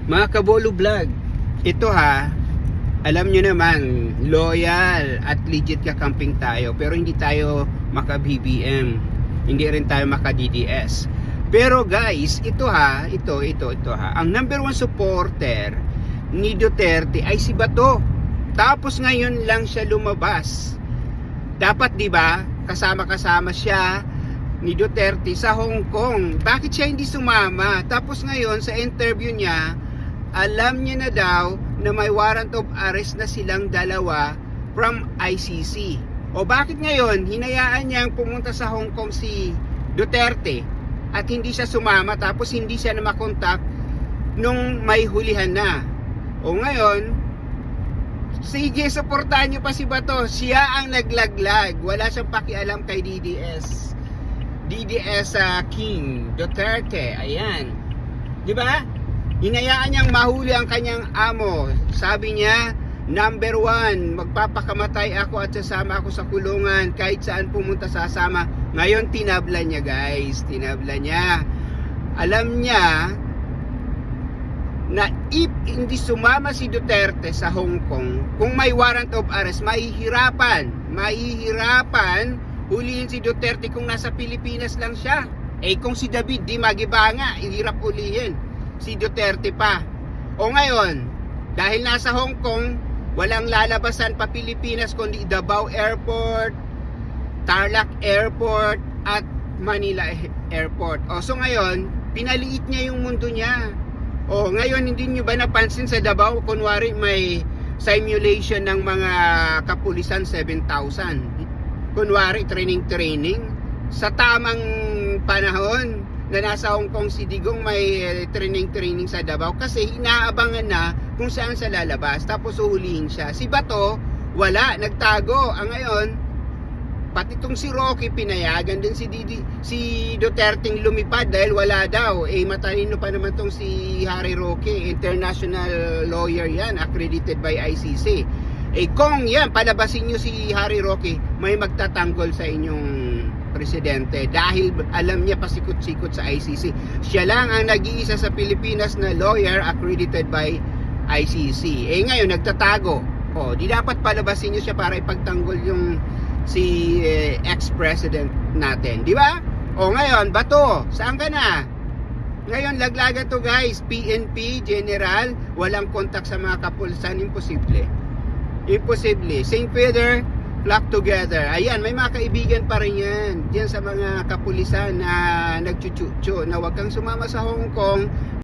Mga Kabolo Vlog, ito ha, alam nyo naman, loyal at legit kakamping tayo, pero hindi tayo maka-BBM, hindi rin tayo maka-DDS. Pero guys, ito ha, ito ha, ang number one supporter ni Duterte ay si Bato. Tapos ngayon lang siya lumabas. Dapat 'di ba, kasama-kasama siya ni Duterte sa Hong Kong. Bakit siya hindi sumama? Tapos ngayon sa interview niya, alam niya na daw na may warrant of arrest na silang dalawa from ICC. O bakit ngayon hinayaan niyang pumunta sa Hong Kong si Duterte at hindi siya sumama, tapos hindi siya na makontak nung may hulihan na? O ngayon, sige, suportahan niyo pa si Bato. Siya ang naglaglag. Wala siyang pakialam kay DDS King Duterte. Ayan, di ba? Hinayaan niyang mahuli ang kanyang amo. Sabi niya, number one, magpapakamatay ako at sasama ako sa kulungan. Kahit saan pumunta sasama. Ngayon tinabla niya guys. Tinabla niya. Alam niya na if hindi sumama si Duterte sa Hong Kong, kung may warrant of arrest, mahihirapan hulihin si Duterte kung nasa Pilipinas lang siya. Eh kung si David di magibanga, hirap hulihin si Duterte pa. O ngayon, dahil nasa Hong Kong, walang lalabasan pa Pilipinas kundi Davao Airport, Tarlac Airport at Manila Airport. O so ngayon, pinaliit niya yung mundo niya. O ngayon, hindi nyo ba napansin sa Davao, kunwari may simulation ng mga kapulisan 7,000. Kunwari training sa tamang panahon na nasa Hong Kong si Digong, may training sa Davao kasi inaabangan na kung saan sa lalabas, tapos uhulihin siya. Si Bato wala, nagtago. Ang ngayon, pati itong si Roque, pinayagan din si Duterte lumipad dahil wala daw. Eh matalino pa naman itong si Harry Roque, international lawyer yan, accredited by ICC. Eh kung yan, palabasin nyo si Harry Roque, may magtatanggol sa inyong presidente dahil alam niya pasikot-sikot sa ICC. Siya lang ang nag-iisa sa Pilipinas na lawyer accredited by ICC. Eh ngayon, nagtatago. O, di dapat palabasin nyo siya para ipagtanggol yung si ex-president natin, di ba? O ngayon, Bato, saan ka na? Ngayon, laglagan to guys, PNP, General, walang kontak sa mga kapulisan, imposible. St. Peter, flock together. Ayan, may mga kaibigan pa rin yan diyan sa mga kapulisan na nagchuchucho na wag kang sumama sa Hong Kong